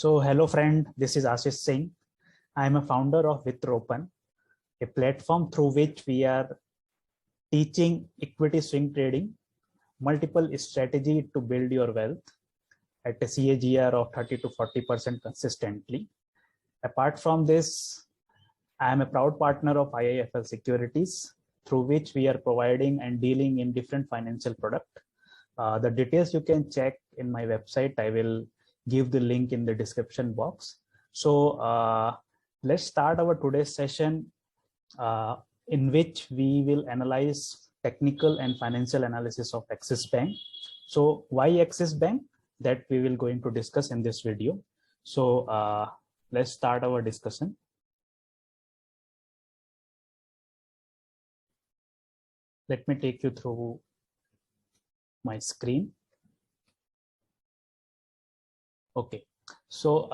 So hello friend, this is Ashish Singh. I am a founder of WithOpen, a platform through which we are teaching equity swing trading, multiple strategy to build your wealth at a CAGR of 30 to 40% consistently. Apart from this, I am a proud partner of IIFL Securities, through which we are providing and dealing in different financial products. The details you can check in my website. I will give the link in the description box. So let's start our today's session, in which we will analyze technical and financial analysis of Axis Bank. So why Axis Bank? That we will going to discuss in this video. So let's start our discussion. Let me take you through my screen. Okay, so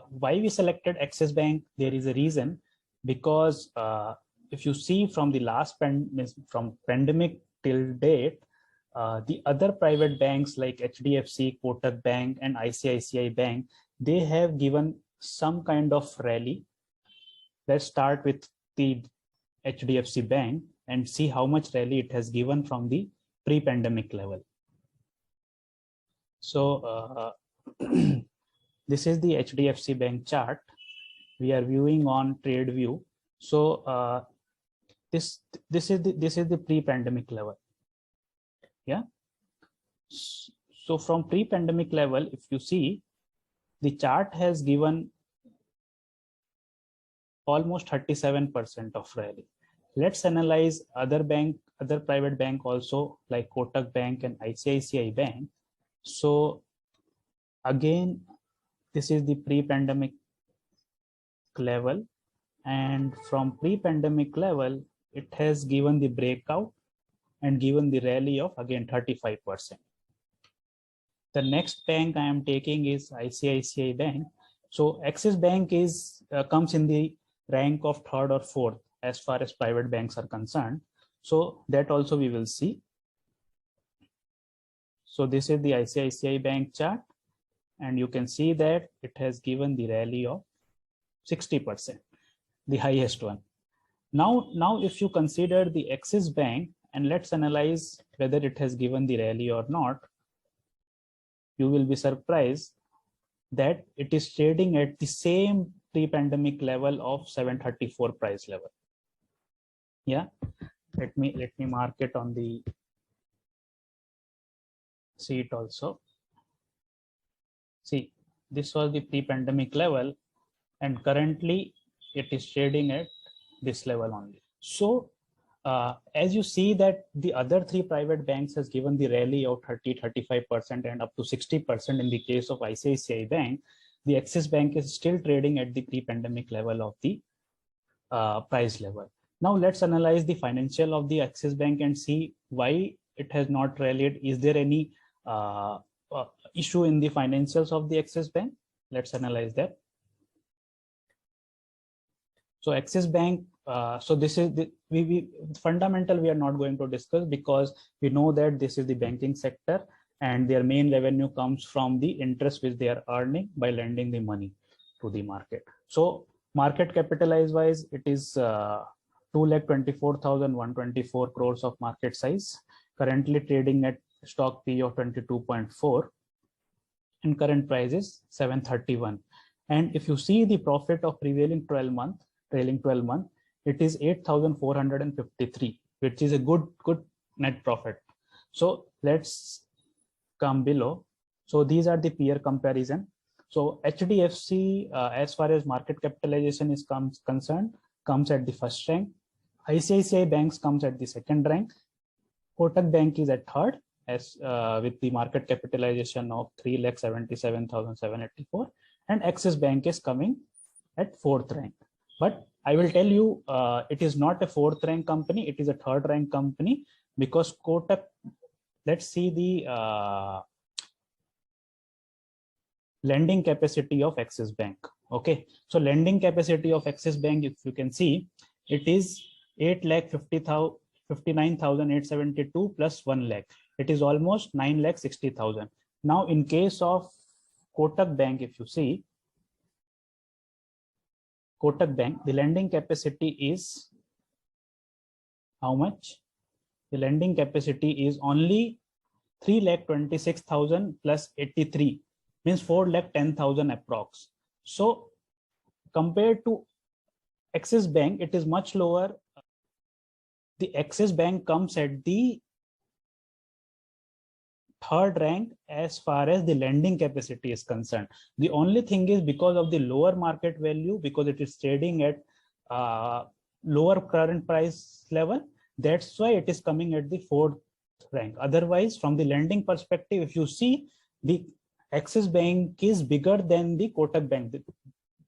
why we selected Axis Bank? There is a reason, because if you see from the last from pandemic till date, the other private banks like HDFC, Kotak Bank and ICICI Bank, they have given some kind of rally. Let's start with the HDFC Bank and see how much rally it has given from the pre-pandemic level. So this is the HDFC Bank chart we are viewing on TradeView. So this is the pre-pandemic level. Yeah. So from pre-pandemic level, if you see, the chart has given almost 37% of rally. Let's analyze other private bank also, like Kotak Bank and ICICI Bank. So again, this is the pre-pandemic level, and from pre-pandemic level, it has given the breakout and given the rally of again 35%. The next bank I am taking is ICICI Bank. So Axis Bank is comes in the rank of third or fourth as far as private banks are concerned. So that also we will see. So this is the ICICI Bank chart, and you can see that it has given the rally of 60%, the highest one. Now if you consider the Axis Bank, and let's analyze whether it has given the rally or not, you will be surprised that it is trading at the same pre-pandemic level of 734 price level. Yeah, let me mark it on the sheet also. See, this was the pre-pandemic level, and currently it is trading at this level only. So as you see that the other three private banks has given the rally of 30-35% and up to 60% in the case of ICICI Bank, the Axis Bank is still trading at the pre-pandemic level of the price level. Now let's analyze the financial of the Axis Bank and see why it has not rallied. Is there any issue in the financials of the Axis Bank? Let's analyze that. So Axis Bank, so this is the fundamental we are not going to discuss, because we know that this is the banking sector and their main revenue comes from the interest which they are earning by lending the money to the market. So market capitalize wise, it is 2,24,124 crores of market size, currently trading at stock P of 22.4, and current price is 731. And if you see the profit of trailing 12 month, it is 8,453, which is a good net profit. So let's come below. So these are the peer comparison. So HDFC, as far as market capitalization is concerned, comes at the first rank. ICICI Banks comes at the second rank. Kotak Bank is at third, as with the market capitalization of 3,77,784, and Axis Bank is coming at fourth rank. But I will tell you, it is not a fourth rank company, it is a third rank company, because Kotak, let's see the lending capacity of Axis Bank. Okay, so lending capacity of Axis Bank, if you can see, it is 8,59,872 plus 1 lakh. It is almost 9,60,000. Now in case of Kotak Bank, if you see, Kotak Bank, the lending capacity is how much? The lending capacity is only 3,26,000 plus 83, means 4,10,000 approx. So compared to Axis Bank, it is much lower. The Axis Bank comes at the third rank as far as the lending capacity is concerned. The only thing is because of the lower market value, because it is trading at lower current price level, that's why it is coming at the fourth rank. Otherwise, from the lending perspective, if you see, the Axis Bank is bigger than the Kotak Bank.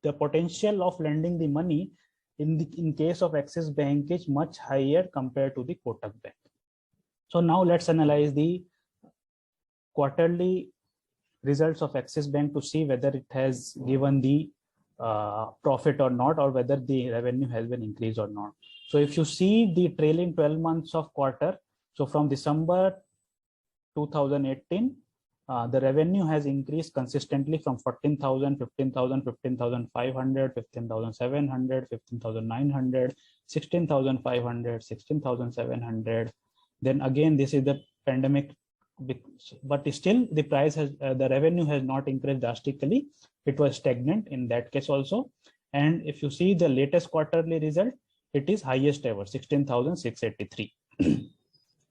The potential of lending the money in case of Axis Bank is much higher compared to the Kotak Bank. So now let's analyze the quarterly results of Axis Bank to see whether it has given the profit or not, or whether the revenue has been increased or not. So if you see the trailing 12 months of quarter, so from December 2018, the revenue has increased consistently from 14,000, 15,000, 15,500, 15,700, 15,900, 16,500, 16,700. Then again, this is the pandemic, but still the price has, the revenue has not increased drastically. It was stagnant in that case also. And if you see the latest quarterly result, it is highest ever, 16,683.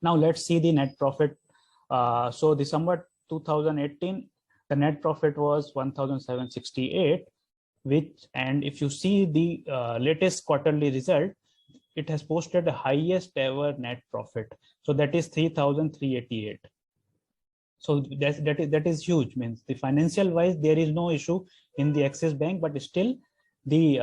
Now let's see the net profit. So December 2018, the net profit was 1,768, which, and if you see the latest quarterly result, it has posted the highest ever net profit. So that is 3,388. So that is huge. Means the financial wise, there is no issue in the Axis Bank, but still the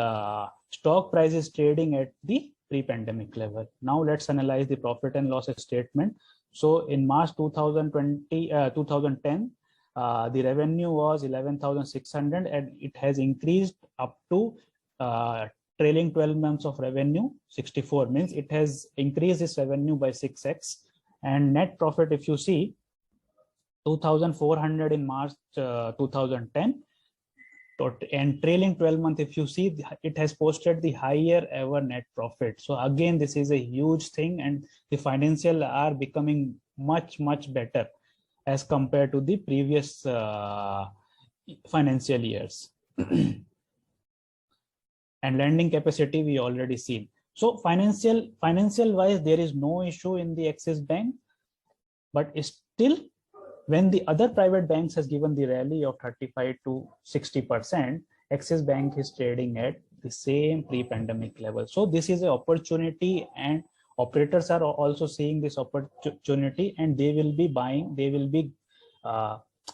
stock price is trading at the pre-pandemic level. Now let's analyze the profit and loss statement. So in March 2010, the revenue was 11,600, and it has increased up to trailing 12 months of revenue 64, means it has increased its revenue by 6x. And net profit, if you see, 2,400 in March 2010, and trailing 12 month, if you see, it has posted the higher ever net profit. So again, this is a huge thing, and the financial are becoming much better as compared to the previous financial years. And lending capacity we already seen. So financial wise, there is no issue in the Axis Bank, but still, when the other private banks has given the rally of 35 to 60%, Axis Bank is trading at the same pre-pandemic level. So this is an opportunity, and operators are also seeing this opportunity, and they will be buying, they will be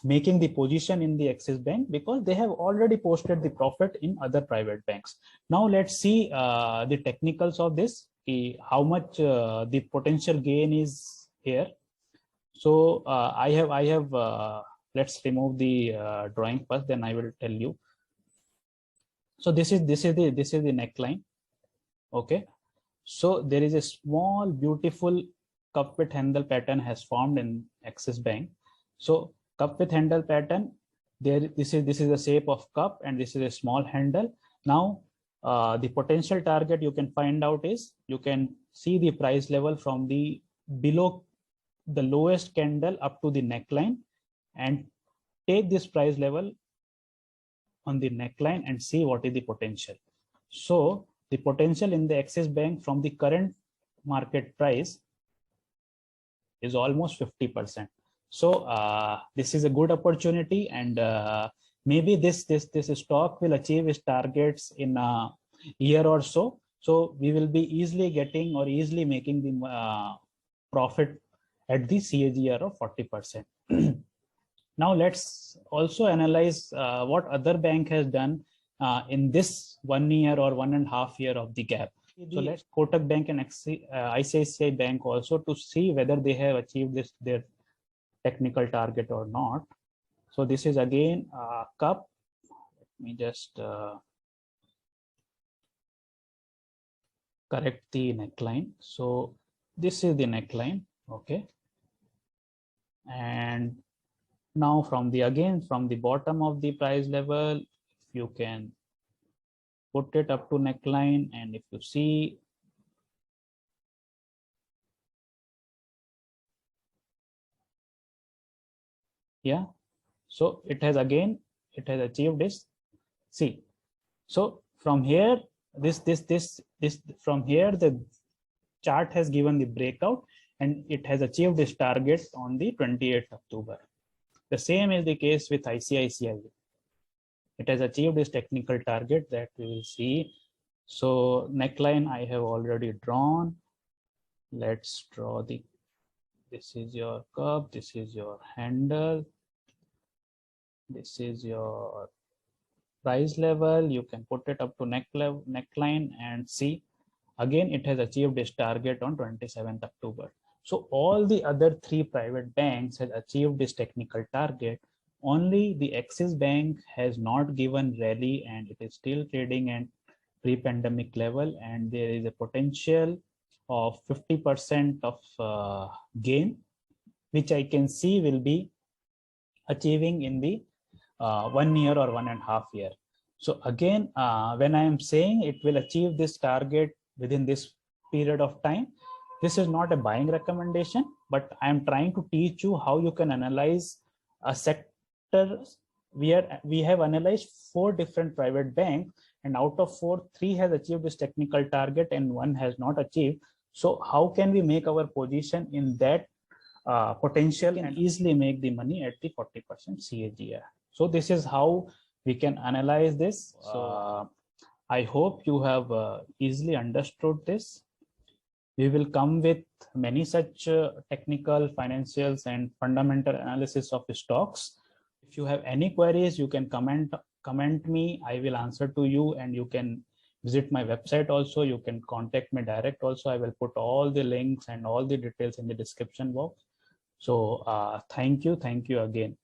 making the position in the Axis Bank because they have already posted the profit in other private banks. Now let's see the technicals of this, how much the potential gain is here. So I have let's remove the drawing first, then I will tell you. So this is the neckline. Okay, so there is a small beautiful cup with handle pattern has formed in Axis Bank. So cup with handle pattern, there this is the shape of cup, and this is a small handle. Now the potential target you can find out is, you can see the price level from the below the lowest candle up to the neckline, and take this price level on the neckline and see what is the potential. So the potential in the Axis Bank from the current market price is almost 50%. So this is a good opportunity, and maybe this stock will achieve its targets in a year or so. So we will be easily getting or easily making the profit at the CAGR of 40%. Now let's also analyze what other bank has done in this 1 year or 1.5 year of the gap. So let's Kotak Bank and ICICI Bank also, to see whether they have achieved their technical target or not. So this is again cup. Let me just correct the neckline. So this is the neckline. Okay, and now from the bottom of the price level, you can put it up to neckline, and if you see, yeah, so it has achieved this. See, so from here, this from here the chart has given the breakout, and it has achieved this target on the 28th October. The same is the case with ICICI. It has achieved this technical target that we will see. So neckline I have already drawn. Let's draw this is your curve, this is your handle, this is your price level. You can put it up to neckline and see. Again, it has achieved its target on 27th October. So all the other three private banks has achieved this technical target. Only the Axis Bank has not given rally, and it is still trading at pre-pandemic level, and there is a potential of 50% of gain, which I can see will be achieving in the 1 year or 1.5 years. So again, when I am saying it will achieve this target within this period of time, this is not a buying recommendation, but I am trying to teach you how you can analyze a sector. We have analyzed 4 different private banks, and out of 4, 3 has achieved this technical target and 1 has not achieved. So how can we make our position in that potential and easily make the money at the 40% CAGR? So this is how we can analyze this. So I hope you have easily understood this. We will come with many such technical, financials, and fundamental analysis of stocks. If you have any queries, you can comment me. I will answer to you, and you can visit my website also. You can contact me direct also. I will put all the links and all the details in the description box. So thank you again.